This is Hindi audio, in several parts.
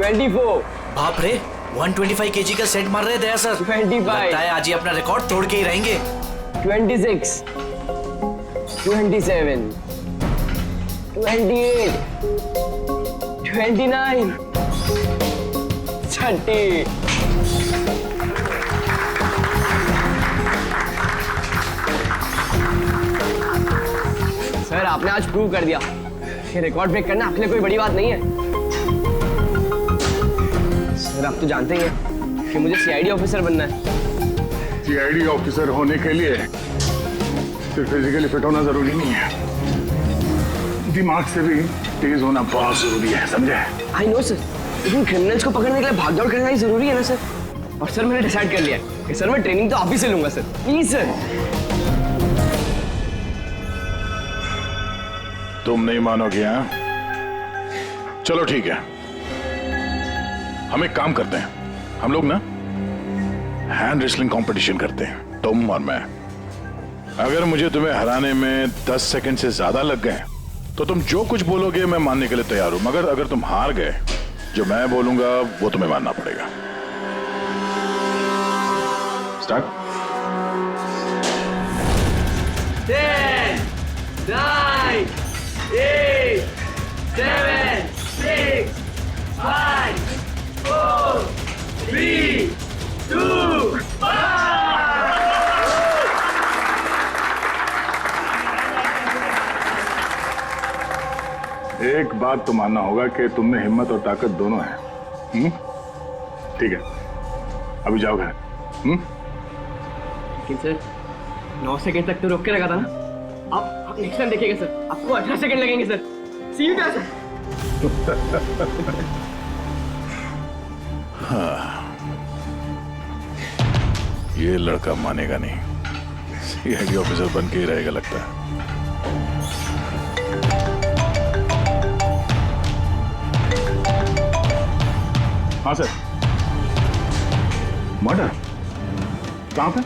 24, बाप रे 125 केजी का सेट मार रहे दया सर। 25, लगता है आज ही अपना रिकॉर्ड तोड़ के ही रहेंगे। 26, 27, 28, 29, 30। सर आपने आज प्रूव कर दिया कि रिकॉर्ड ब्रेक करना आपके लिए कोई बड़ी बात नहीं है। सर आप तो जानते ही हैं कि मुझे सीआईडी ऑफिसर बनना है। सीआईडी ऑफिसर होने के लिए सिर्फ फिजिकली फिट होना जरूरी नहीं है, दिमाग से भी तेज होना बहुत जरूरी है, समझे? आई नो सर, लेकिन क्रिमिनल्स को पकड़ने के लिए भागदौड़ करना ही जरूरी है ना सर। और सर मैंने डिसाइड कर लिया है कि सर मैं ट्रेनिंग तो आप ही से लूंगा सर, प्लीज सर। तुम नहीं मानोगे? हाँ, चलो ठीक है, हम एक काम करते हैं, हम लोग ना हैंड रेसलिंग कंपटीशन करते हैं, तुम और मैं। अगर मुझे तुम्हें हराने में 10 सेकंड से ज्यादा लग गए तो तुम जो कुछ बोलोगे मैं मानने के लिए तैयार हूं, मगर अगर तुम हार गए, जो मैं बोलूंगा वो तुम्हें मानना पड़ेगा। स्टार्ट। 10, 9, 8, 7, 6, 5, 4, 3, 2, 1। एक बात तो मानना होगा कि तुम में हिम्मत और ताकत दोनों है। ठीक है, अभी जाओ घर। लेकिन सर 9 सेकंड तक तो रोक के रखा था ना। आप नेक्स्ट टाइम देखिएगा सर, आपको 18 सेकंड लगेंगे सर। C you sir. हाँ, ये लड़का मानेगा नहीं, सीआईडी ऑफिसर बन के ही रहेगा लगता है। हाँ सर। मर्डर कहाँ पे?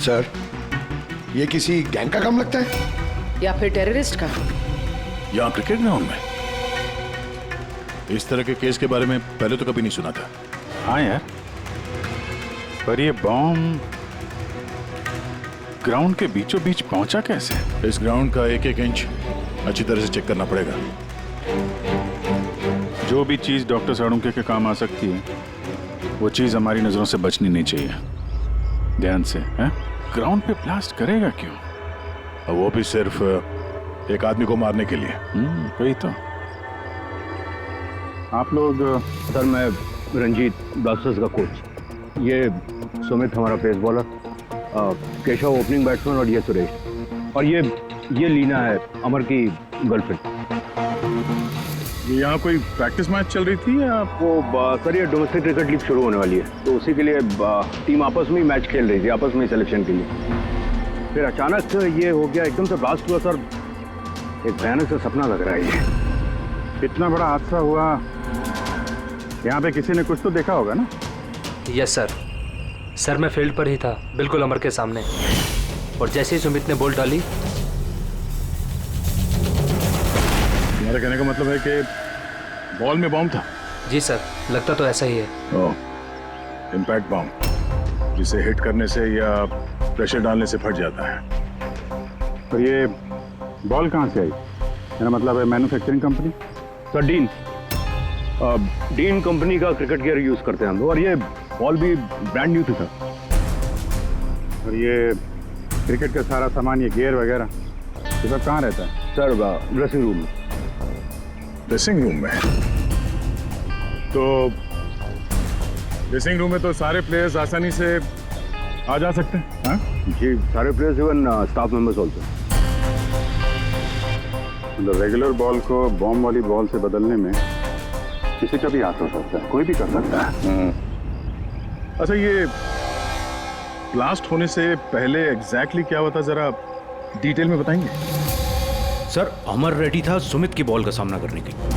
सर, ये किसी गैंग का काम लगता है या फिर टेररिस्ट का? यहाँ क्रिकेट ग्राउंड में इस तरह के केस के बारे में पहले तो कभी नहीं सुना था। हाँ यार, पर ये बॉम्ब ग्राउंड के बीचों बीच पहुंचा कैसे? इस ग्राउंड का एक एक इंच अच्छी तरह से चेक करना पड़ेगा। जो भी चीज डॉक्टर साड़ुंके के काम आ सकती है वो चीज हमारी नजरों से बचनी नहीं चाहिए। ध्यान से, हैं? ग्राउंड पे ब्लास्ट करेगा क्यों? और वो भी सिर्फ एक आदमी को मारने के लिए। वही तो। आप लोग? सर मैं रंजीत, ब्लास्टर्स का कोच। ये सुमित हमारा pace bowler, Keshav opening batsman और ये सुरेश, और ये लीना है अमर की गर्लफ्रेंड। यहाँ कोई प्रैक्टिस मैच चल रही थी या? वो सर ये डोमेस्टिक क्रिकेट लीग शुरू होने वाली है, तो उसी के लिए टीम आपस में ही मैच खेल रही थी, आपस में सिलेक्शन के लिए। फिर अचानक ये हो गया, एकदम से ब्लास्ट हुआ सर। एक भयानक सा सपना लग रहा है ये। इतना बड़ा हादसा हुआ, यहाँ पे किसी ने कुछ तो देखा होगा ना? Yes sir. सर मैं फील्ड पर ही था, बिल्कुल अमर के सामने, और जैसे ही सुमित ने बॉल डाली। तुम्हारे कहने का मतलब है कि बॉल में बॉम्ब था? जी सर, लगता तो ऐसा ही है। ओह, इम्पैक्ट बॉम्ब, जिसे हिट करने से या प्रेशर डालने से फट जाता है। पर ये बॉल कहाँ से आई? मेरा मतलब है manufacturing company? Sir dean company का क्रिकेट गियर यूज करते हैं हम लोग, और ये बॉल भी ब्रांड न्यू थी सर। और ये क्रिकेट का सारा सामान, ये गियर वगैरह, ये सब कहाँ रहता है? सर ड्रेसिंग रूम में। ड्रेसिंग रूम में? तो ड्रेसिंग रूम में तो सारे प्लेयर्स आसानी से आ जा सकते हैं? हाँ जी, सारे players, even staff members also. मतलब रेगुलर बॉल को बॉम्ब वाली बॉल से बदलने में किसी का भी हाथ हो सकता है, कोई भी कर सकता है। अच्छा, ये ब्लास्ट होने से पहले एग्जैक्टली क्या हुआ था, जरा डिटेल में बताएंगे? सर अमर रेडी था सुमित की बॉल का सामना करने के लिए।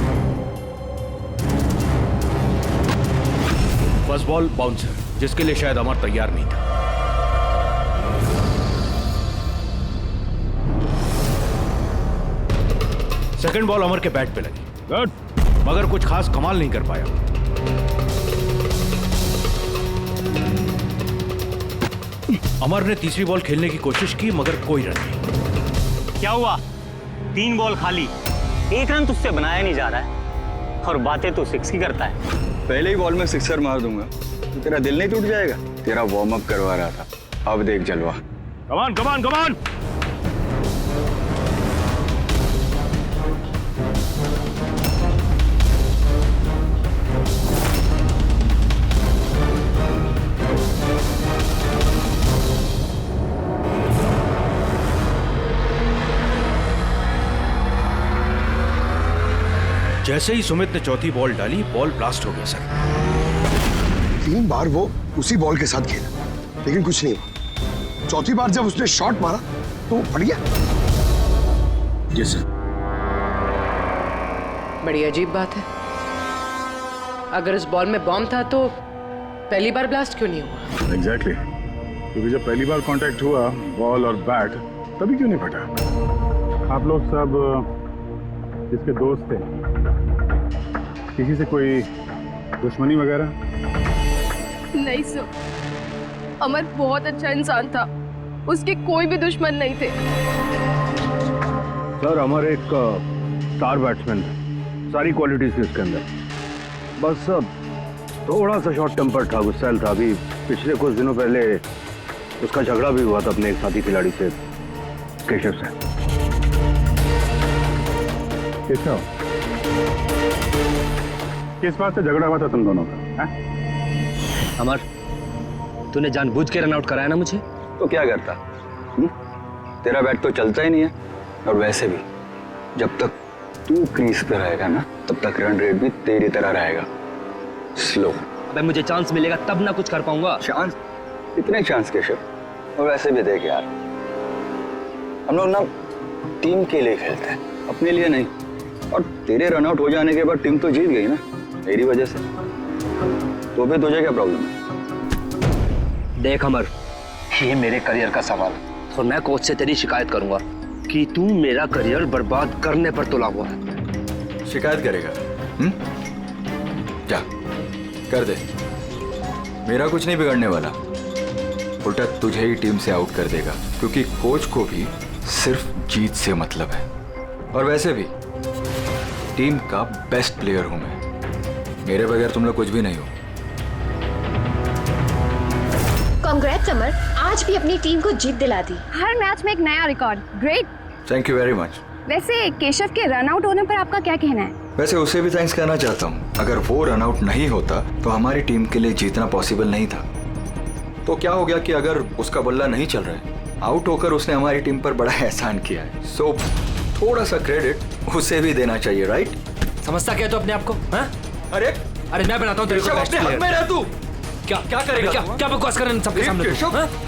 फर्स्ट बॉल बाउंसर, जिसके लिए शायद अमर तैयार नहीं था। सेकंड बॉल अमर के बैट पे लगी, गुड, मगर कुछ खास कमाल नहीं कर पाया। अमर ने तीसरी बॉल खेलने की कोशिश की, मगर कोई रन नहीं। क्या हुआ? 3 बॉल खाली, 1 रन तुझसे बनाया नहीं जा रहा है और बातें तो 6 की करता है। पहले ही बॉल में सिक्सर मार दूंगा तो तेरा दिल नहीं टूट जाएगा? तेरा वार्म अप करवा रहा था, अब देख जलवा। कमान कमान कमान। जैसे ही सुमित ने चौथी बॉल डाली, बॉल ब्लास्ट हो गया सर। 3 बार वो उसी बॉल के साथ खेला लेकिन कुछ नहीं हुआ। चौथी बार जब उसने शॉट मारा तो फट गया। जी सर। बड़ी अजीब बात है। अगर इस बॉल में बॉम्ब था तो पहली बार ब्लास्ट क्यों नहीं हुआ? एग्जैक्टली, क्योंकि जब पहली बार कांटेक्ट हुआ बॉल और बैट, तभी क्यों नहीं फटा? आप लोग सब जिसके दोस्त थे, किसी से कोई दुश्मनी वगैरह? नहीं सर, अमर बहुत अच्छा इंसान था, उसके कोई भी दुश्मन नहीं थे। सर अमर एक स्टार बैट्समैन था, सारी क्वालिटीज थी उसके अंदर, बस थोड़ा सा शॉर्ट टेम्पर था, गुस्सैल था। अभी पिछले कुछ दिनों पहले उसका झगड़ा भी हुआ था अपने एक साथी खिलाड़ी से, केशव से। केशव, किस बात से झगड़ा हुआ था तुम दोनों का? अमर, तूने जानबूझ के रन आउट कराया ना मुझे? तो क्या करता? तेरा बैट तो चलता ही नहीं है, और वैसे भी जब तक तू क्रीज पे रहेगा ना, तब तक रन रेट भी तेरी तरह रहेगा, स्लो। अबे मुझे चांस मिलेगा तब ना कुछ कर पाऊंगा। चांस? इतने चांस केशव? और वैसे भी देख यार, हम लोग ना टीम के लिए खेलते हैं, अपने लिए नहीं। और तेरे रन आउट हो जाने के बाद टीम तो जीत गई ना, मेरी वजह से। तो फिर तुझे क्या प्रॉब्लम है? देख अमर, ये मेरे करियर का सवाल है और मैं कोच से तेरी शिकायत करूंगा कि तू मेरा करियर बर्बाद करने पर तुला हुआ है। शिकायत करेगा? जा कर दे, मेरा कुछ नहीं बिगड़ने वाला, उल्टा तुझे ही टीम से आउट कर देगा, क्योंकि कोच को भी सिर्फ जीत से मतलब है। और वैसे भी टीम का बेस्ट प्लेयर हूं मैं, मेरे बगैर तुम लोग कुछ भी नहीं हो। कांग्रेट्स अमर, आज भी अपनी टीम को जीत दिला दी। हर मैच में एक नया record, great. Thank you very much. वैसे केशव के रन आउट होने पर आपका क्या कहना है? वैसे उसे भी थैंक्स कहना चाहता हूँ, अगर वो रन आउट नहीं होता तो हमारी टीम के लिए जीतना पॉसिबल नहीं था। तो क्या हो गया कि अगर उसका बल्ला नहीं चल रहा है, आउट होकर उसने हमारी टीम पर बड़ा एहसान किया है, सो थोड़ा सा क्रेडिट उसे भी देना चाहिए, राइट? समझता क्या तो अपने आप को? हाँ? अरे मैं बनाता हूँ तेरे को बेस्ट प्लेयर। में रह तू। क्या करेगा? क्या बकवास कर रहे हैं सबके सामने?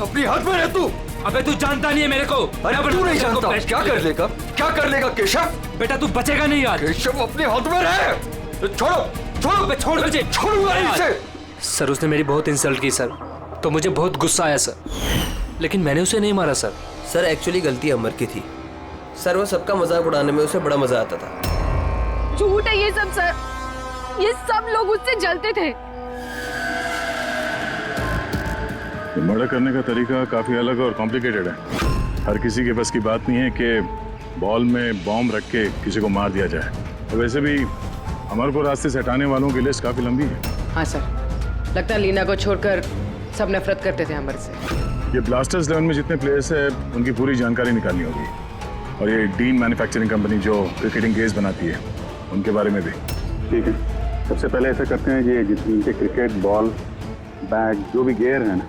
अपनी हाथ में रह तू। अबे तू जानता नहीं है मेरे को। अरे तू नहीं जानता, क्या कर लेगा? क्या कर लेगा केशव? बेटा तू बचेगा नहीं यार। केशव अपने हाथ में रहे। छोड़ो छोड़ मुझे। छोड़ूंगा इसे। सर उसने मेरी बहुत इंसल्ट की सर, तो मुझे बहुत गुस्सा आया सर, लेकिन मैंने उसे नहीं मारा सर। सर एक्चुअली गलती अमर की थी सर, वो सबका मजाक उड़ाने में उसे बड़ा मजा आता था। झूठ है ये सब सर, ये सब लोग उससे जलते थे। मर्डर करने का तरीका काफी अलग और कॉम्प्लिकेटेड है। हर किसी के बस की बात नहीं है कि बॉल में बॉम्ब रख के किसी को मार दिया जाए। तो वैसे भी अमर को रास्ते से हटाने वालों की लिस्ट काफी लंबी है। हाँ सर, लगता है लीना को छोड़कर सब नफरत करते थे अमर से। ये ब्लास्टर्स 11 में जितने प्लेयर्स हैं उनकी पूरी जानकारी निकालनी होगी, और ये डीन मैन्युफैक्चरिंग कंपनी जो क्रिकेटिंग गेयर्स बनाती है उनके बारे में भी। ठीक है, सबसे पहले ऐसा करते हैं कि जितने क्रिकेट बॉल बैग जो भी गेयर है ना,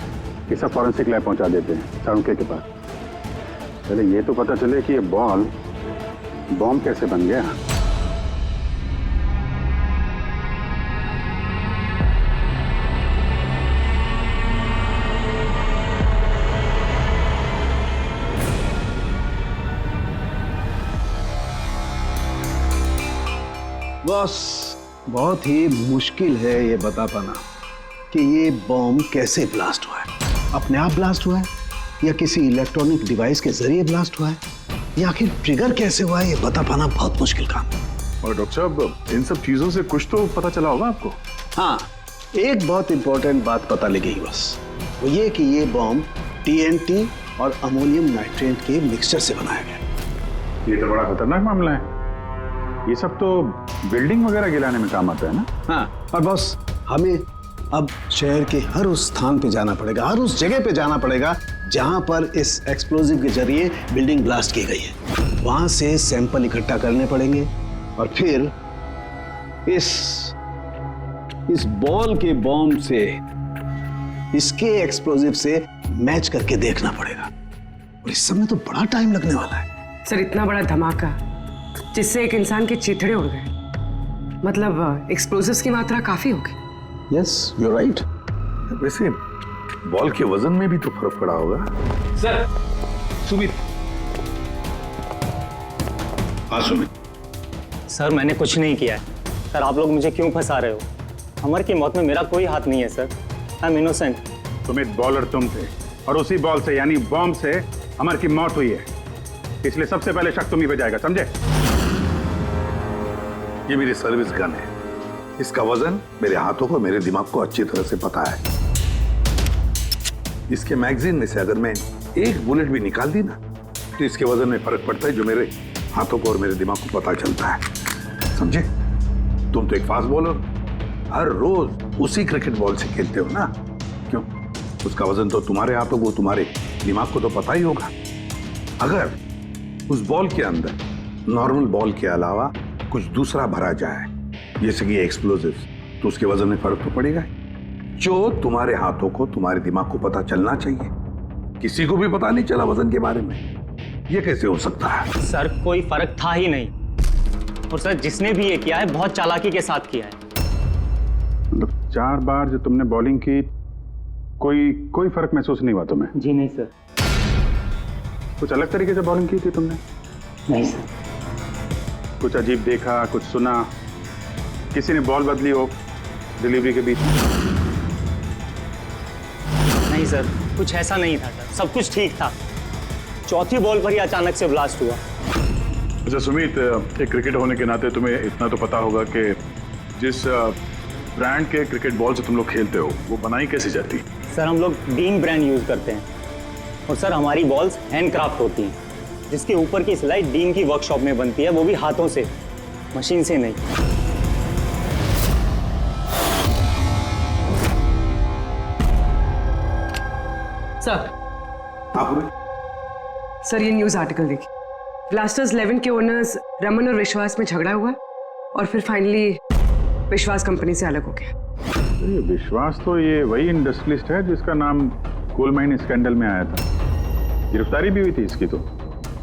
ये सब फॉरेंसिक लैब पहुंचा देते हैं सारुंके के पास। पहले ये तो पता चले कि ये बॉल बॉम्ब कैसे बन गया। बॉस, बहुत ही मुश्किल है ये बता पाना कि ये बॉम्ब कैसे ब्लास्ट हुआ है। अपने आप ब्लास्ट हुआ है या किसी इलेक्ट्रॉनिक डिवाइस के जरिए ब्लास्ट हुआ है, या आखिर ट्रिगर कैसे हुआ है, ये बता पाना बहुत मुश्किल काम है। और डॉक्टर साहब, इन सब चीजों से कुछ तो पता चला होगा आपको? हाँ, एक बहुत इंपॉर्टेंट बात पता लगी बस, वो ये कि ये बॉम्ब TNT और अमोनियम नाइट्रेट के मिक्सचर से बनाया गया। ये तो बड़ा खतरनाक मामला है। ये सब तो बिल्डिंग वगैरह गिराने में काम आता है ना? हाँ, और बॉस हमें अब शहर के हर उस स्थान पे जाना पड़ेगा, हर उस जगह पे जाना पड़ेगा जहां पर इस एक्सप्लोजिव के जरिए बिल्डिंग ब्लास्ट की गई है। वहां से सैंपल इकट्ठा करने पड़ेंगे और फिर इस बॉल के बॉम्ब से इसके एक्सप्लोजिव से मैच करके देखना पड़ेगा, और इस समय तो बड़ा टाइम लगने वाला है। सर इतना बड़ा धमाका जिससे एक इंसान के चीथड़े उड़ गए, मतलब एक्सप्लोजिव्स की मात्रा काफी होगी। Yes, you are right. वैसे बॉल के वजन में भी तो फर्क पड़ा होगा। सर सुमित। हाँ सुमित। सर मैंने कुछ नहीं किया है। सर आप लोग मुझे क्यों फंसा रहे हो? अमर की मौत में मेरा कोई हाथ नहीं है sir. I am innocent. Sumit, bowler तुम थे और उसी बॉल से यानी बॉम्ब से अमर की मौत हुई है, इसलिए सबसे पहले शक तुम ही पे जाएगा, समझे? ये मेरी सर्विस गन है, इसका वजन मेरे हाथों को, मेरे दिमाग को अच्छी तरह से पता है। इसके मैगजीन में से अगर मैं एक बुलेट भी निकाल दी ना, तो इसके वजन में फर्क पड़ता है, जो मेरे हाथों को और मेरे दिमाग को पता चलता है, समझे? तुम तो एक फास्ट बॉलर, हर रोज उसी क्रिकेट बॉल से खेलते हो ना, क्यों? उसका वजन तो तुम्हारे हाथों को, तुम्हारे दिमाग को तो पता ही होगा। अगर उस बॉल के अंदर नॉर्मल बॉल के अलावा कुछ दूसरा भरा जाए, जैसे कि एक्सप्लोजिव, तो उसके वजन में फर्क तो पड़ेगा। जो तुम्हारे हाथों को, तुम्हारे दिमाग को पता चलना चाहिए, किसी को भी पता नहीं चला वजन के बारे में, ये कैसे हो सकता है? सर कोई फर्क था ही नहीं, और सर जिसने भी ये किया है बहुत चालाकी के साथ किया है। मतलब 4 बार जो तुमने बॉलिंग की, कोई फर्क महसूस नहीं हुआ तुम्हें? जी नहीं सर। कुछ अलग तरीके से बॉलिंग की थी तुमने? नहीं सर। कुछ अजीब देखा, कुछ सुना, किसी ने बॉल बदली हो डिलीवरी के बीच में? नहीं सर, कुछ ऐसा नहीं था सर, सब कुछ ठीक था। चौथी बॉल पर ही अचानक से ब्लास्ट हुआ। अच्छा सुमित, एक क्रिकेटर होने के नाते तुम्हें इतना तो पता होगा कि जिस ब्रांड के क्रिकेट बॉल से तुम लोग खेलते हो, वो बनाई कैसे जाती? सर हम लोग डीन ब्रांड यूज करते हैं, और सर हमारी बॉल्स हैंडक्राफ्ट होती हैं, जिसके ऊपर की सिलाई डीन की वर्कशॉप में बनती है, वो भी हाथों से, मशीन से नहीं। सर ये न्यूज आर्टिकल देखिए, ब्लास्टर्स 11 के ओनर्स रमन और विश्वास में झगड़ा हुआ और फिर फाइनली विश्वास कंपनी से अलग हो गया। विश्वास तो ये वही इंडस्ट्रियलिस्ट है जिसका नाम कोल माइन स्कैंडल में आया था, गिरफ्तारी भी हुई थी इसकी तो।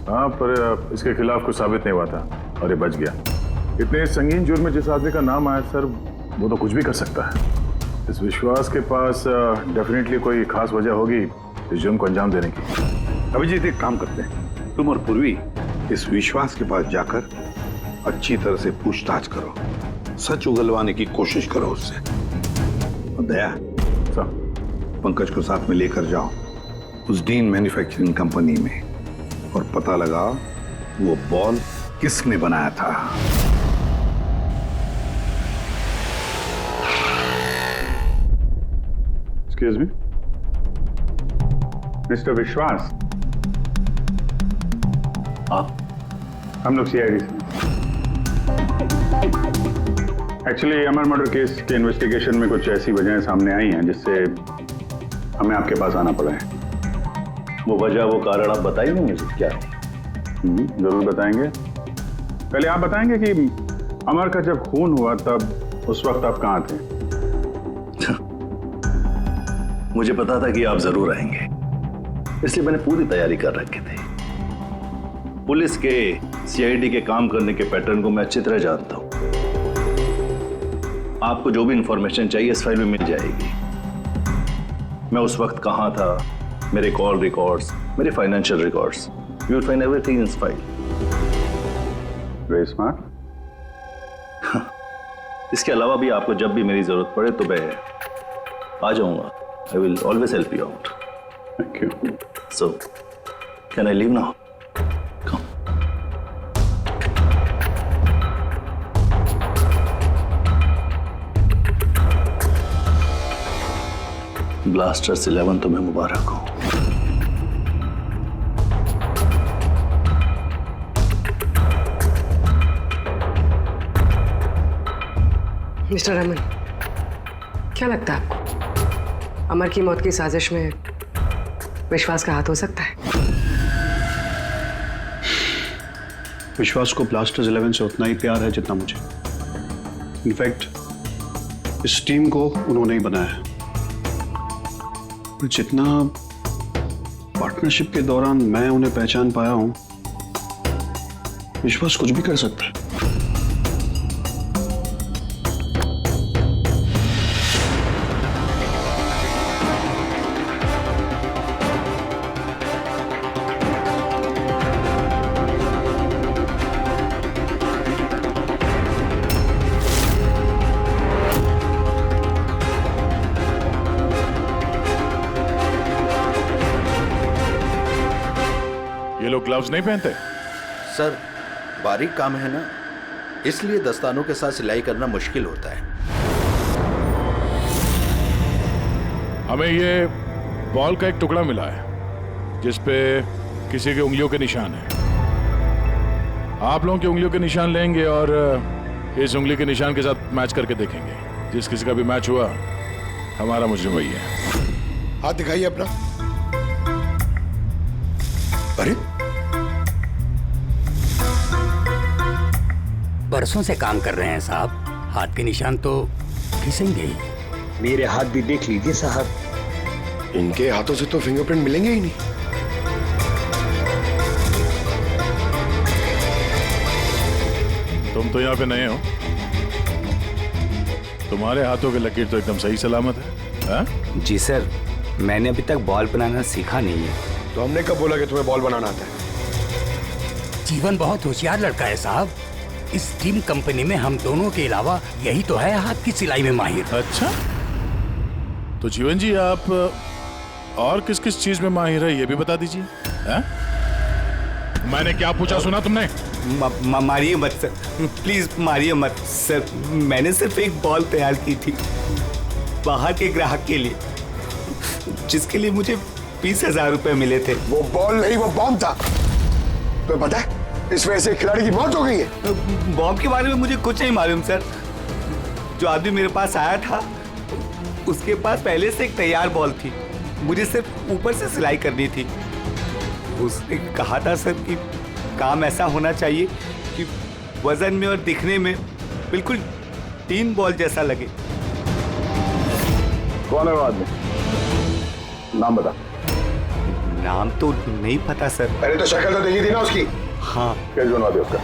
हाँ, पर इसके खिलाफ कुछ साबित नहीं हुआ था और ये बच गया। इतने संगीन जुर्म में जिस आदमी का नाम आया सर, वो तो कुछ भी कर सकता है। इस विश्वास के पास डेफिनेटली कोई खास वजह होगी इस जुर्म को अंजाम देने की। अभिजीत, एक काम करते हैं, तुम और पूर्वी इस विश्वास के पास जाकर अच्छी तरह से पूछताछ करो, सच उगलवाने की कोशिश करो उससे। और दया, पंकज को साथ में लेकर जाओ उस डीन मैन्युफैक्चरिंग कंपनी में और पता लगाओ वो बॉल किसने बनाया था। एक्सक्यूज मी, मिस्टर विश्वास। हम लोग CID से। एक्चुअली अमर मर्डर केस के इन्वेस्टिगेशन में कुछ ऐसी वजहें सामने आई हैं जिससे हमें आपके पास आना पड़ा है। वो वजह, वो कारण आप बताइए मुझे क्या है? जरूर बताएंगे। पहले आप बताएंगे कि अमर का जब खून हुआ तब उस वक्त आप कहाँ थे? मुझे पता था कि आप जरूर आएंगे, इसलिए मैंने पूरी तैयारी कर रखी थी। पुलिस के, CID के काम करने के पैटर्न को मैं अच्छी तरह जानता हूं। आपको जो भी इंफॉर्मेशन चाहिए इस फाइल में मिल जाएगी। मैं उस वक्त कहां था, मेरे कॉल रिकॉर्ड्स, मेरे financial records, you will find everything in this file. Very smart. इसके अलावा भी आपको जब भी मेरी जरूरत पड़े तो मैं आ जाऊंगा. I will always help you out. Thank you. So, can I leave now? Blasters 11 तुम्हें मुबारक हो. मिस्टर रमन, क्या लगता है आपको अमर की मौत की साजिश में विश्वास का हाथ हो सकता है? विश्वास को ब्लास्टर्स 11 से उतना ही प्यार है जितना मुझे. इनफैक्ट इस टीम को उन्होंने ही बनाया है. जितना पार्टनरशिप के दौरान मैं उन्हें पहचान पाया हूं, विश्वास कुछ भी कर सकता है. ये लोग ग्लव्स नहीं पहनते? सर बारीक काम है ना, इसलिए दस्तानों के साथ सिलाई करना मुश्किल होता है. हमें ये बॉल का एक टुकड़ा मिला है जिस पे किसी की उंगलियों के निशान है. आप लोगों की उंगलियों के निशान लेंगे और इस उंगली के निशान के साथ मैच करके देखेंगे. जिस किसी का भी मैच हुआ, हमारा मुजरिम वही है. हाथ दिखाइए अपना. अरे बरसों से काम कर रहे हैं साहब, हाथ के निशान तो घिसेंगे ही. मेरे हाथ भी देख लीजिए साहब, इनके हाथों से तो फिंगरप्रिंट मिलेंगे ही नहीं. तुम तो यहाँ पे नए हो, तुम्हारे हाथों की लकीर तो एकदम सही सलामत है. हा? जी सर, मैंने अभी तक बॉल बनाना सीखा नहीं है. तो हमने कब बोला कि तुम्हें बॉल बनाना आता है? जीवन बहुत होशियार लड़का है साहब. इस टीम कंपनी में हम दोनों के अलावा यही तो है हाथ की सिलाई में माहिर. अच्छा, तो जीवन जी आप और किस किस चीज में माहिर है ये भी बता दीजिए. मैंने क्या पूछा सुना तुमने? मारिए मत सर, प्लीज मारिए मत सर. मैंने सिर्फ एक बॉल तैयार की थी बाहर के ग्राहक के लिए, जिसके लिए मुझे 20,000 रुपए मिले थे. वो बॉल नहीं, वो बॉम्ब था. तो पता है इस वजह से खिलाड़ी की मौत हो गई है. बॉम्ब के बारे में मुझे कुछ नहीं मालूम सर. जो आदमी मेरे पास आया था उसके पास पहले से एक तैयार बॉल थी, मुझे सिर्फ ऊपर से सिलाई करनी थी. उसने कहा था सर कि काम ऐसा होना चाहिए कि वजन में और दिखने में बिल्कुल 3 बॉल जैसा लगे. कौन है वो आदमी? नाम बता. नाम तो नहीं पता सर. पहले तो शक्ल तो देखी थी ना उसकी. हाँ. क्या बनवा दे उसका?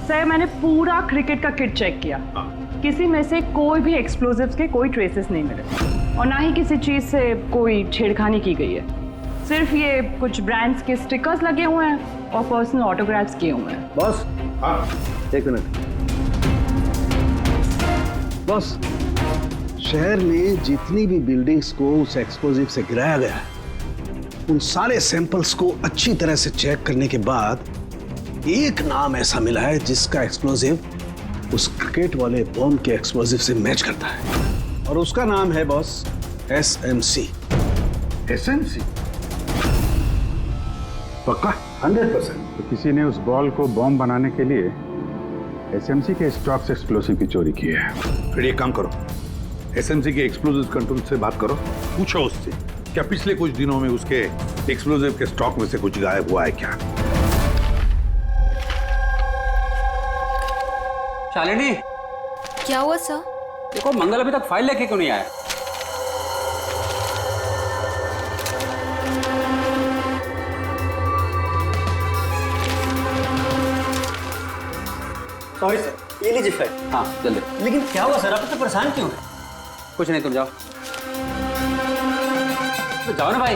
सर, मैंने पूरा क्रिकेट का किट चेक किया. किसी में से कोई भी एक्सप्लोजिव्स के कोई ट्रेसेस नहीं मिले और ना ही किसी चीज से कोई छेड़खानी की गई है. सिर्फ ये कुछ ब्रांड्स के स्टिकर्स लगे हुए हैं और पर्सनल ऑटोग्राफ्स किए हुए हैं. बॉस, एक मिनट. बॉस, शहर में जितनी भी बिल्डिंग्स को उस एक्सप्लोजिव से गिराया गया है, उन सारे सैंपल्स को अच्छी तरह से चेक करने के बाद एक नाम ऐसा मिला है जिसका एक्सप्लोजिव उस क्रिकेट वाले बॉम्ब के एक्सप्लोजिव से मैच करता है. और उसका नाम है बॉस SMC. SMC? पक्का? 100%. तो किसी ने उस बॉल को बॉम्ब बनाने के लिए SMC के स्टॉक से एक्सप्लोसिव की चोरी की है. फिर एक काम करो, SMC के एक्सप्लोजिव कंट्रोल से बात करो, पूछो उससे क्या पिछले कुछ दिनों में उसके एक्सप्लोजिव के स्टॉक में से कुछ गायब हुआ है क्या. शालिनी, क्या हुआ सर? देखो मंगल अभी तक फाइल लेके क्यों नहीं आया? सॉरी सर, ये लीजिए फाइल। हाँ जल्दी। लेकिन क्या हुआ सर, आप इतने परेशान क्यों हैं? कुछ नहीं, तुम जाओ। तो जाओ ना भाई।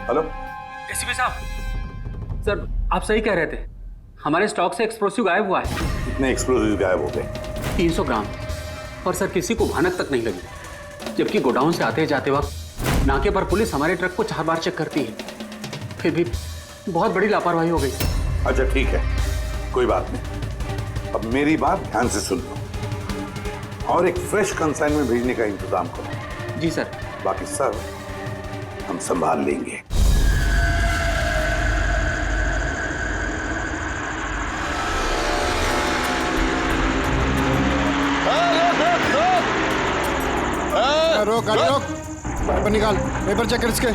हेलो एसीपी साहब। सर आप सही कह रहे थे, हमारे स्टॉक से एक्सप्लोसिव गायब हुआ है। कितने एक्सप्लोजिव गायब हो गए? 300 ग्राम। और सर किसी को भनक तक नहीं लगी, जबकि गोडाउन से आते जाते वक्त नाके पर पुलिस हमारे ट्रक को 4 बार चेक करती है, फिर भी बहुत बड़ी लापरवाही हो गई। अच्छा ठीक है, कोई बात नहीं। अब मेरी बात ध्यान से सुन लो और एक फ्रेश कंसाइनमेंट भेजने का इंतजाम करो। जी सर। बाकी सब हम संभाल लेंगे। रोक गाड़ी रोक, पेपर निकाल, पेपर चेक कर इसके।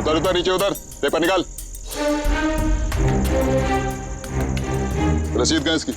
उधर उधर नीचे उधर, पेपर निकाल। रसीद कहाँ इसकी?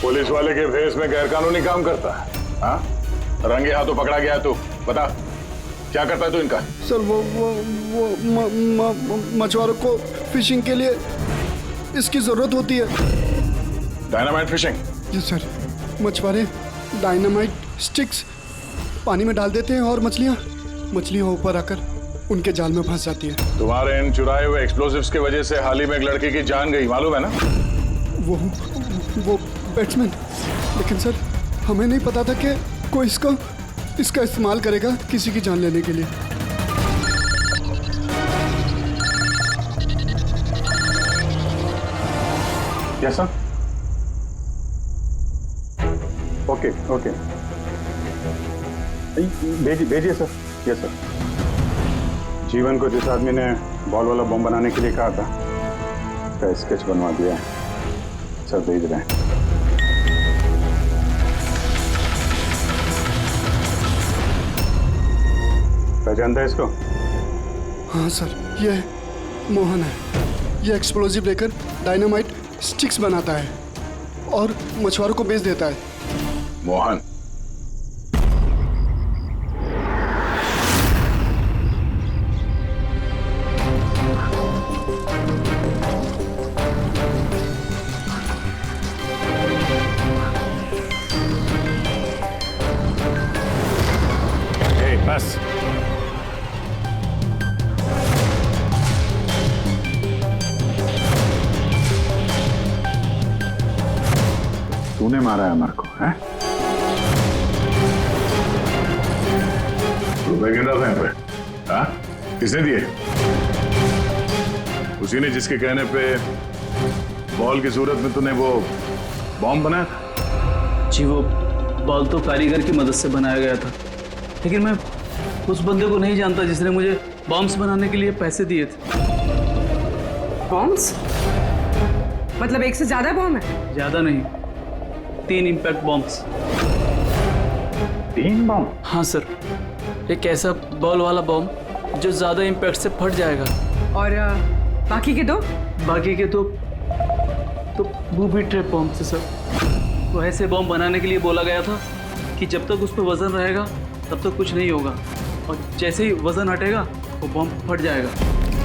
पुलिस वाले के भेस में गैरकानूनी काम करता है? हाँ, रंगे हाथों पकड़ा गया तू, बता क्या करता है तू इनका? सर वो मछुआरों को फिशिंग के लिए इसकी जरूरत होती है। Dynamite fishing? जी सर, मछुआरे डायनामाइट स्टिक्स पानी में डाल देते हैं और मछलियाँ ऊपर आकर उनके जाल में फंस जाती है। तुम्हारे इन चुराए हुए एक्सप्लोसिव्स की वजह से हाल ही में एक लड़की की जान गई, मालूम है ना? वो बैट्समैन, लेकिन सर हमें नहीं पता था कि कोई इसका इस्तेमाल करेगा किसी की जान लेने के लिए। Yes sir. ओके ओके, भेजिए सर। Yes sir. जीवन को जिस आदमी ने बॉल वाला बम बनाने के लिए कहा था, उसका स्केच बनवा दिया है सर, भेज रहे हैं। पहचानता है इसको? हाँ सर, ये मोहन है। ये एक्सप्लोजिव लेकर डायनामाइट स्टिक्स बनाता है और मछुआरों को बेच देता है। मोहन? बस तूने मारा है अमर को, हैं? रुपए गिन रहा था पे? हाँ? किसने दिए? उसी ने जिसके कहने पे बॉल की सूरत में तूने वो बॉम्ब बनाया था? जी वो बॉल तो कारीगर की मदद से बनाया गया था, लेकिन मैं उस बंदे को नहीं जानता जिसने मुझे बॉम्ब्स बनाने के लिए पैसे दिए थे। बॉम्ब्स? मतलब एक से ज्यादा बॉम्ब है? ज्यादा नहीं, 3 इम्पैक्ट बॉम्ब्स। 3 बॉम्ब? हाँ सर, एक ऐसा बॉल वाला बॉम्ब जो ज्यादा इम्पैक्ट से फट जाएगा। और बाकी के 2? बाकी के 2 तो बूबी ट्रैप बॉम्ब थे सर। वो ऐसे बॉम्ब बनाने के लिए बोला गया था कि जब तक उस पर वजन रहेगा तब तक कुछ नहीं होगा, और जैसे ही वजन हटेगा वो बॉम्ब फट जाएगा।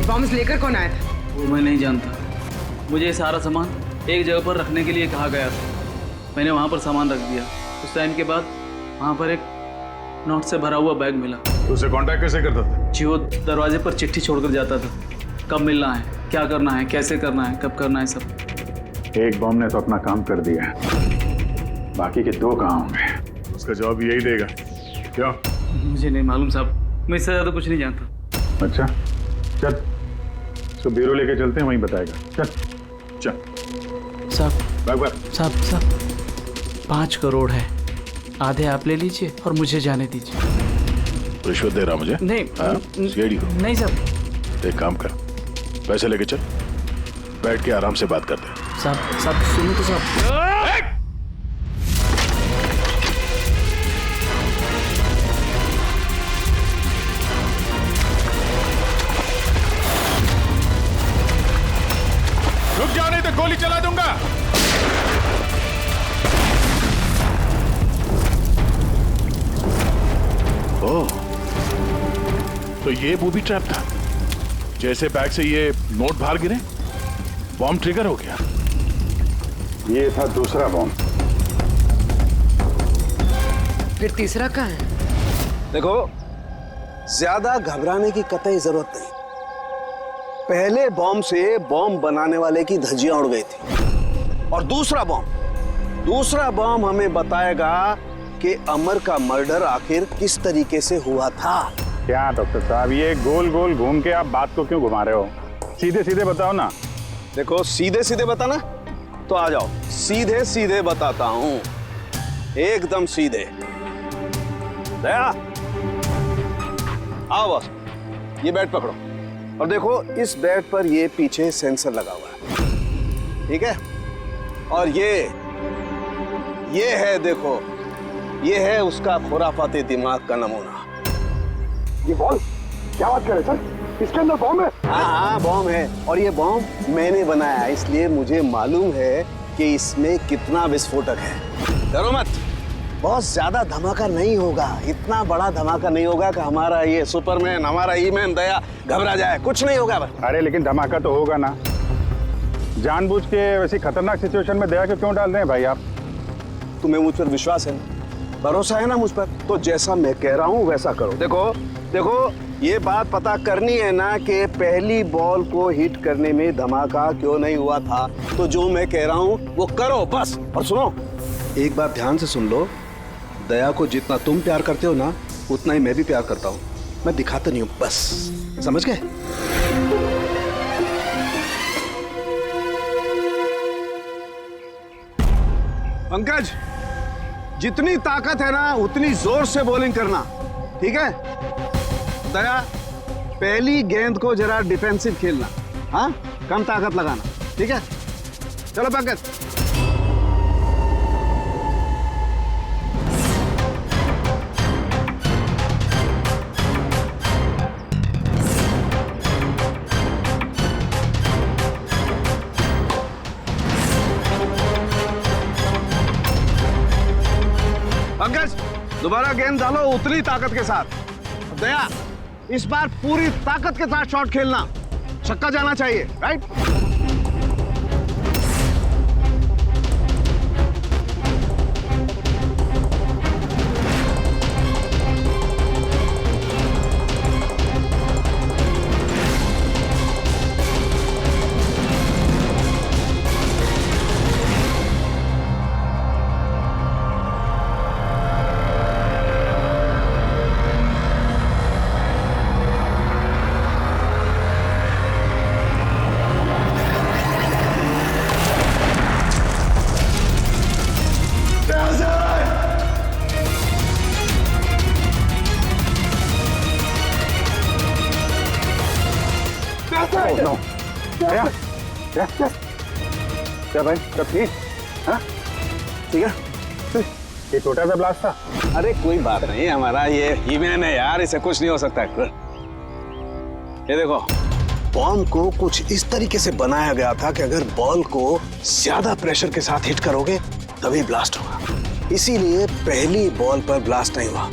बॉम्ब्स लेकर कौन आया था? वो मैं नहीं जानता, मुझे सारा सामान एक जगह पर रखने के लिए कहा गया था। मैंने वहाँ पर सामान रख दिया। उस टाइम के बाद वहाँ पर एक नोट से भरा हुआ बैग मिला। उसे कांटेक्ट कैसे करता था? जी वो दरवाजे पर चिट्ठी छोड़कर जाता था, कब मिलना है, क्या करना है, कैसे करना है, कब करना है, सब। एक बॉम्ब ने तो अपना काम कर दिया, बाकी के 2 कहाँ होंगे? उसका जवाब यही देगा। क्यों? मुझे नहीं मालूम साहब, मैं इससे ज़्यादा कुछ नहीं जानता। अच्छा चल, इसको ब्यूरो लेके चलते हैं, वहीं बताएगा। चल चल साहब साहब 5 करोड़ है, आधे आप ले लीजिए और मुझे जाने दीजिए। रिश्वत दे रहा मुझे? नहीं सीआईडी को? नहीं साहब। एक काम कर, पैसे लेके चल, बैठ के आराम से बात करते हैं। साहब सुनो तो साहब। रुक जाओ नहीं तो गोली चला दूंगा। ओह, तो ये बूबी ट्रैप था। जैसे बैग से ये नोट बाहर गिरे, बॉम्ब ट्रिगर हो गया। ये था दूसरा बॉम्ब। फिर तीसरा कहाँ है? देखो, ज्यादा घबराने की कतई जरूरत नहीं। पहले बॉम्ब से बॉम्ब बनाने वाले की धज्जियां उड़ गई थी, और दूसरा बॉम्ब हमें बताएगा कि अमर का मर्डर आखिर किस तरीके से हुआ था। क्या डॉक्टर साहब, ये गोल गोल घूम के आप बात को क्यों घुमा रहे हो? सीधे सीधे बताओ ना। देखो, सीधे सीधे बताना तो आ जाओ, सीधे सीधे बताता हूं, एकदम सीधे। दया, आओ बस, ये बेड पकड़ो और देखो, इस बेड पर ये पीछे सेंसर लगा हुआ है, ठीक है? और ये है, देखो, ये है उसका खुराफाती दिमाग का नमूना। ये बॉल, क्या बात कर रहे सर? इसके अंदर बॉम्ब है? हाँ, बॉम्ब है, और ये बॉम्ब मैंने बनाया है, इसलिए मुझे मालूम है कि इसमें कितना विस्फोटक है। डरो मत, बहुत ज्यादा धमाका नहीं होगा, इतना बड़ा धमाका नहीं होगा कि हमारा ये सुपरमैन, हमारा ईमैन दया घबरा जाए, कुछ नहीं होगा बस। अरे लेकिन धमाका तो होगा ना। जानबूझ के वैसी खतरनाक सिचुएशन में दया को क्यों डाल रहे हैं भाई आप? तुम्हें मुझ पर विश्वास है, भरोसा है ना मुझ पर? तो जैसा मैं कह रहा हूँ वैसा करो। देखो, ये बात पता करनी है ना कि पहली बॉल को हिट करने में धमाका क्यों नहीं हुआ था, तो जो मैं कह रहा हूँ वो करो बस। और सुनो, एक बात ध्यान से सुन लो, दया को जितना तुम प्यार करते हो ना, उतना ही मैं भी प्यार करता हूँ। मैं दिखाता नहीं हूँ, बस समझ गए? पंकज, जितनी ताकत है ना उतनी जोर से बॉलिंग करना, ठीक है? दया, पहली गेंद को जरा डिफेंसिव खेलना, हाँ, कम ताकत लगाना, ठीक है? चलो पंकज। पंकज, दोबारा गेंद डालो उतनी ताकत के साथ। दया, इस बार पूरी ताकत के साथ शॉट खेलना, छक्का जाना चाहिए, राइट? क्या भाई, सब ठीक? हाँ, ठीक है। ये छोटा सा ब्लास्ट था। अरे कोई बात नहीं, हमारा ये ईमैन है यार, इसे कुछ नहीं हो सकता। ये देखो, बॉम्ब को कुछ इस तरीके से बनाया गया था कि अगर बॉल को ज्यादा प्रेशर के साथ हिट करोगे तभी ब्लास्ट होगा। इसीलिए पहली बॉल पर ब्लास्ट नहीं हुआ।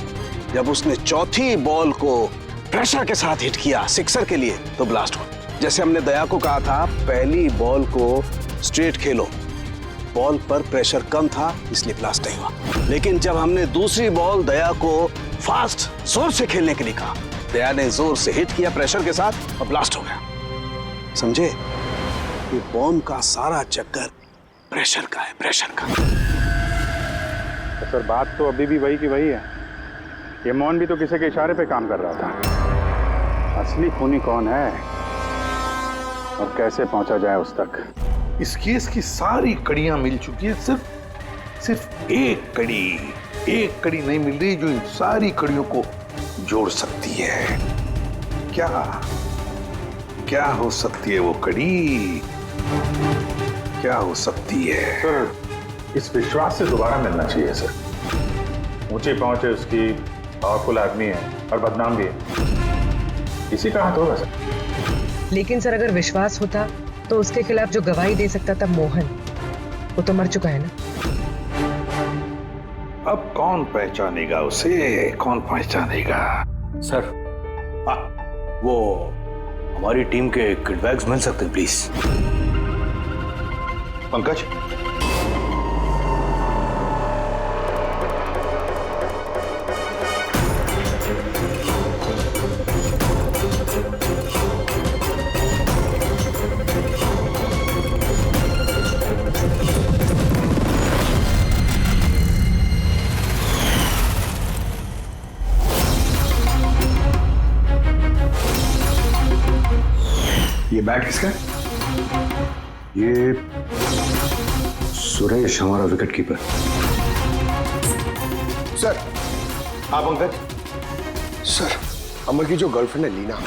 जब उसने चौथी बॉल को प्रेशर के साथ हिट किया सिक्सर के लिए, तो ब्लास्ट हुआ। जैसे हमने दया को कहा था, पहली बॉल को स्ट्रेट खेलो, बॉल पर प्रेशर कम था इसलिए ब्लास्ट नहीं हुआ। लेकिन जब हमने दूसरी बॉल दया को फास्ट जोर से खेलने के लिए कहा, दया ने जोर से हिट किया प्रेशर के साथ और ब्लास्ट हो गया। समझे? ये बॉम्ब का सारा चक्कर प्रेशर का है, प्रेशर का। तो सर बात तो अभी भी वही की वही है। ये मोहन भी तो किसी के इशारे पे काम कर रहा था। असली खूनी कौन है और कैसे पहुंचा जाए उस तक? इस केस की सारी कड़ियां मिल चुकी है, सिर्फ एक कड़ी नहीं मिल रही जो इन सारी कड़ियों को जोड़ सकती है। क्या हो सकती है वो कड़ी? क्या हो सकती है? सर, इस विश्वास से दोबारा मिलना चाहिए सर। ऊंची पहुंच है उसकी, पावरफुल आदमी है और बदनाम भी है। इसी का हाथ होगा सर। लेकिन सर अगर विश्वास होता तो उसके खिलाफ जो गवाही दे सकता था मोहन, वो तो मर चुका है ना। अब कौन पहचानेगा उसे? कौन पहचानेगा? सर, वो हमारी टीम के किडबैग्स मिल सकते हैं प्लीज। पंकज, ये बैट किसका है? ये सुरेश, हमारा विकेट कीपर। सर। हाँ पंकज। सर, अमर की जो गर्लफ्रेंड है लीना,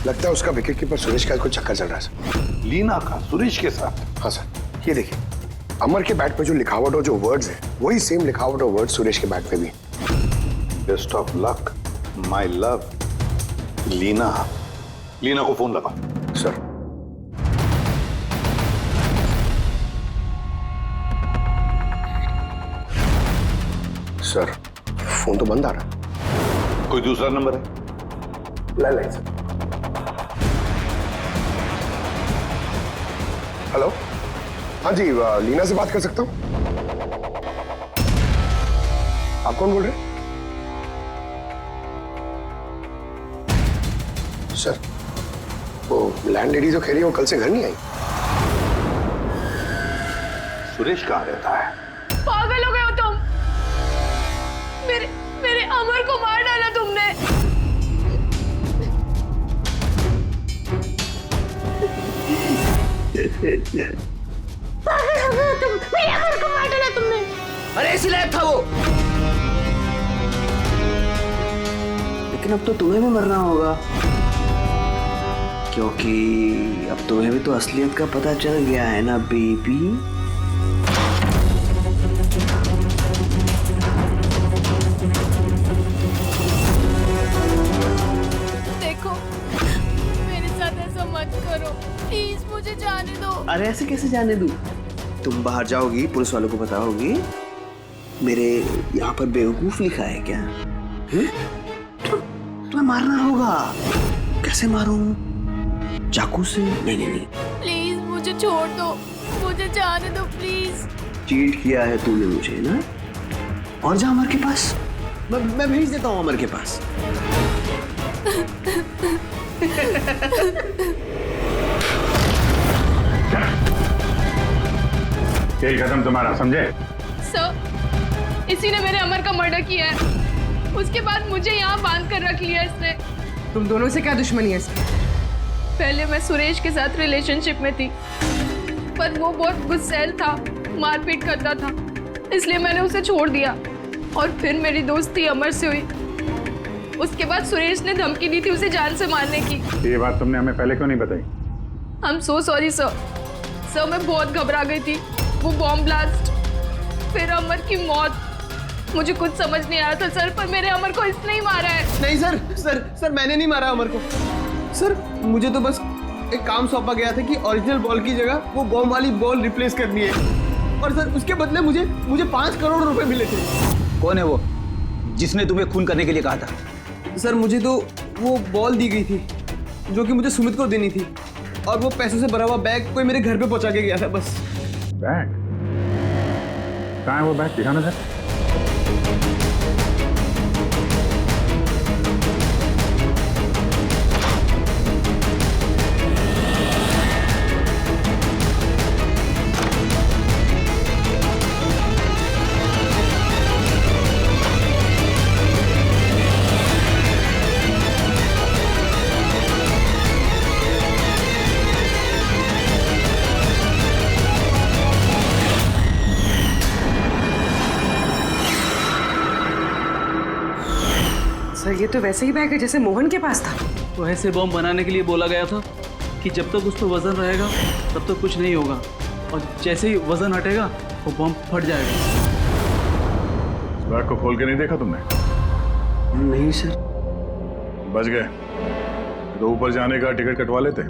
लगता है उसका विकेट कीपर सुरेश का कुछ चक्कर चल रहा है सर। लीना का सुरेश के साथ? हाँ सर, ये देखिए अमर के बैट पे जो लिखावट और जो वर्ड्स है वही सेम लिखावट और वर्ड सुरेश के बैट पे भी। Best of luck my love. Leena को फोन लगा। सर। सर, फोन तो बंद आ रहा है। कोई दूसरा नंबर है? Landline sir. हेलो, हाँ जी, लीना से बात कर सकता हूँ? आप कौन बोल रहे हैं? सर, वो लैंडलेडी जो कह रही है वो कल से घर नहीं आई। सुरेश कहाँ रहता है? पागल हो गए हो तुम? मेरे अमर को मार डाला तुमने। पागल हो गए हो तुम? मेरे अमर को मार डाला तुमने। अरे इसीलिए था वो। लेकिन अब तो तुम्हें भी मरना होगा, क्योंकि अब तुम्हें भी तो असलियत का पता चल गया है ना बेबी। देखो, मेरे साथ ऐसा मत करो प्लीज, मुझे जाने दो। अरे ऐसे कैसे जाने दूं? तुम बाहर जाओगी, पुलिस वालों को बताओगी मेरे यहाँ पर बेवकूफ लिखा है क्या? तुम्हें मारना होगा। कैसे मारूं? चाकू से? नहीं। प्लीज मुझे छोड़ दो, मुझे जाने दो प्लीज। चीट किया है तूने मुझे ना? और जा अमर के पास, मैं भेज देता हूँ अमर के पास। खेल खत्म तुम्हारा, समझे? सर, इसी ने मेरे अमर का मर्डर किया है। उसके बाद मुझे यहाँ बांध कर रख लिया इसने। तुम दोनों से क्या दुश्मनी है इसकी? पहले मैं सुरेश के साथ रिलेशनशिप में थी, पर वो बहुत गुस्सैल था, मारपीट करता था, इसलिए मैंने उसे छोड़ दिया। और फिर मेरी दोस्ती अमर से हुई। उसके बाद सुरेश ने धमकी दी थी उसे जान से मारने की। ये बात तुमने हमें पहले क्यों नहीं बताई? I'm so sorry sir. Sir, मैं बहुत घबरा गई थी। वो बॉम्ब ब्लास्ट, फिर अमर की मौत, मुझे कुछ समझ नहीं आया था सर, पर मेरे अमर को इसने ही मारा है। नहीं सर, मैंने नहीं मारा अमर को। सर, मुझे तो बस एक काम सौंपा गया था कि ओरिजिनल बॉल की जगह वो बॉम्ब वाली बॉल रिप्लेस करनी है, और सर उसके बदले मुझे 5 करोड़ रुपए मिले थे। कौन है वो जिसने तुम्हें खून करने के लिए कहा था? सर, मुझे तो वो बॉल दी गई थी जो कि मुझे सुमित को देनी थी, और वो पैसों से भरा हुआ बैग कोई मेरे घर पे पहुंचा के गया था बस। बैग? कहाँ है वो बैग? दिखाना सर। सर ये तो वैसे ही बैग है जैसे मोहन के पास था। तो ऐसे बॉम्ब बनाने के लिए बोला गया था कि जब तक उस पर वजन रहेगा तब तक कुछ नहीं होगा, और जैसे ही वजन हटेगा वो बॉम्ब फट जाएगा। इस बैग को खोल के नहीं देखा तुमने? नहीं सर। बच गए तो ऊपर जाने का टिकट कटवा लेते।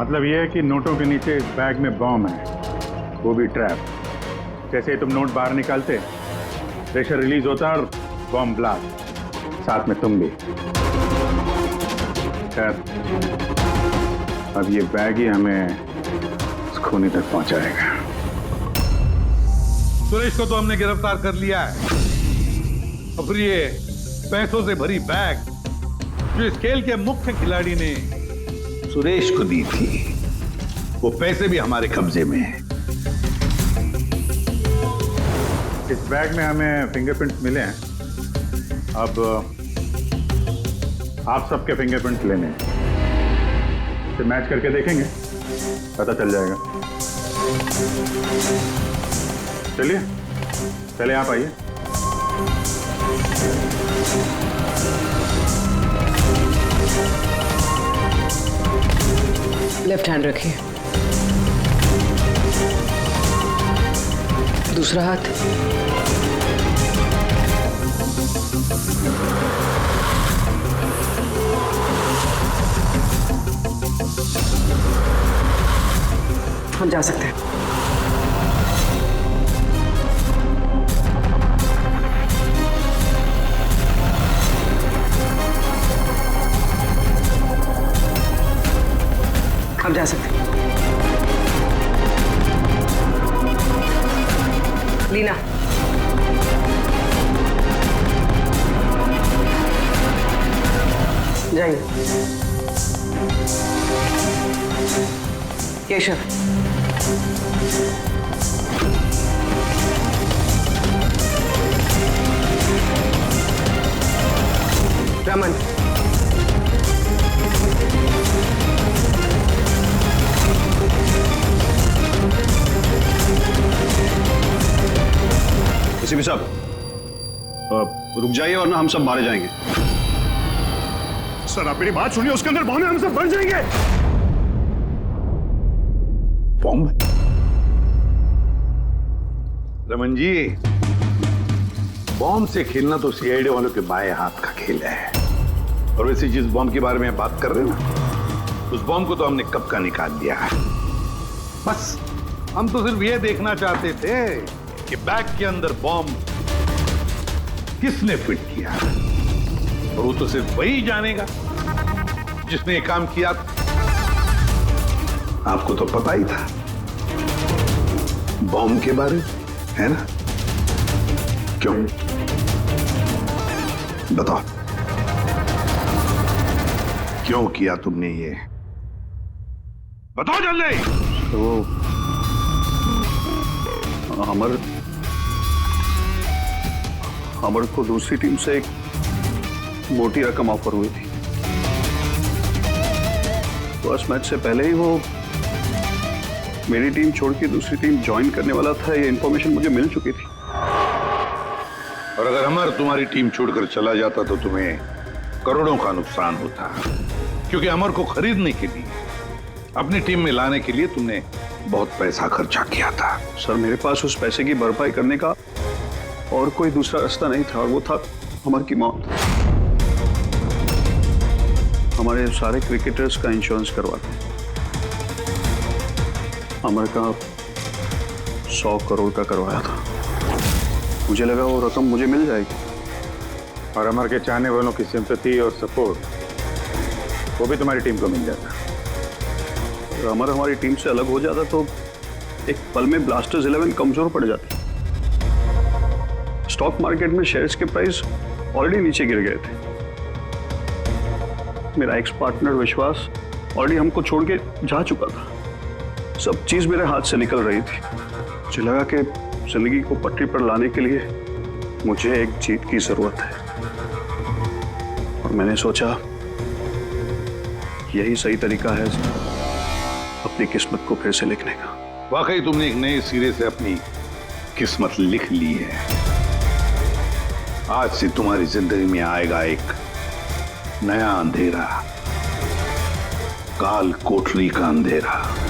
मतलब ये है कि नोटों के नीचे इस बैग में बॉम्ब है, वो भी ट्रैप। जैसे ही तुम नोट बाहर निकालते, प्रेशर रिलीज होता और बॉम्ब ब्लास्ट, साथ में तुम भी। खैर, अब ये बैग ही हमें इस खूनी तक पहुंचाएगा। सुरेश को तो हमने गिरफ्तार कर लिया है, और फिर ये पैसों से भरी बैग जो इस खेल के मुख्य खिलाड़ी ने सुरेश को दी थी, वो पैसे भी हमारे कब्जे में हैं। इस बैग में हमें फिंगरप्रिंट्स मिले हैं। अब आप सबके फिंगरप्रिंट्स लेने हैं, इसे मैच करके देखेंगे, पता चल जाएगा। चलिए पहले आप आइए। लेफ्ट हैंड रखिए, दूसरा हाथ। हम जा सकते हैं। हम जा सकते हैं। लीना, जाइए। केशव, रमन, एसीपी साहब, रुक जाइए वरना हम सब मारे जाएंगे। सर आप मेरी बात सुनिए, उसके अंदर बॉम्ब है, हम सब मर जाएंगे। बॉम्ब? रमन जी, बॉम्ब से खेलना तो सीआईडी वालों के बाएं हाथ का खेल है। और वैसे जिस बॉम्ब के बारे में बात कर रहे हैं ना, उस बॉम्ब को तो हमने कब का निकाल दिया है। बस हम तो सिर्फ ये देखना चाहते थे कि बैग के अंदर बॉम्ब किसने फिट किया, और वो तो सिर्फ वही जानेगा जिसने ये काम किया। आपको तो पता ही था बॉम्ब के बारे में, है ना? क्यों बताओ, क्यों किया तुमने ये? बताओ जल्दी। तो अमर को दूसरी टीम से एक मोटी रकम ऑफर हुई थी। फर्स्ट मैच से पहले ही वो मेरी टीम छोड़ के दूसरी टीम ज्वाइन करने वाला था, ये इंफॉर्मेशन मुझे मिल चुकी थी। और अगर अमर तुम्हारी टीम छोड़कर चला जाता तो तुम्हें करोड़ों का नुकसान होता, क्योंकि अमर को खरीदने के लिए, अपनी टीम में लाने के लिए तुमने बहुत पैसा खर्चा किया था। सर मेरे पास उस पैसे की भरपाई करने का और कोई दूसरा रास्ता नहीं था, और वो था अमर की मौत। हमारे सारे क्रिकेटर्स का इंश्योरेंस करवाते हैं। अमर का 100 करोड़ का करवाया था। मुझे लगा वो रकम मुझे मिल जाएगी, और अमर के चाहने वालों की सिंपैथी और सपोर्ट वो भी तुम्हारी टीम को मिल जाता। अगर अमर हमारी टीम से अलग हो जाता तो एक पल में ब्लास्टर्स 11 कमजोर पड़ जाती। स्टॉक मार्केट में शेयर्स के प्राइस ऑलरेडी नीचे गिर गए थे। मेरा एक्स पार्टनर विश्वास ऑलरेडी हमको छोड़ के जा चुका था। सब चीज मेरे हाथ से निकल रही थी। मुझे लगा कि जिंदगी को पटरी पर लाने के लिए मुझे एक जीत की जरूरत है, और मैंने सोचा यही सही तरीका है अपनी किस्मत को फिर से लिखने का। वाकई तुमने एक नए सिरे से अपनी किस्मत लिख ली है। आज से तुम्हारी जिंदगी में आएगा एक नया अंधेरा, काल कोठरी का अंधेरा।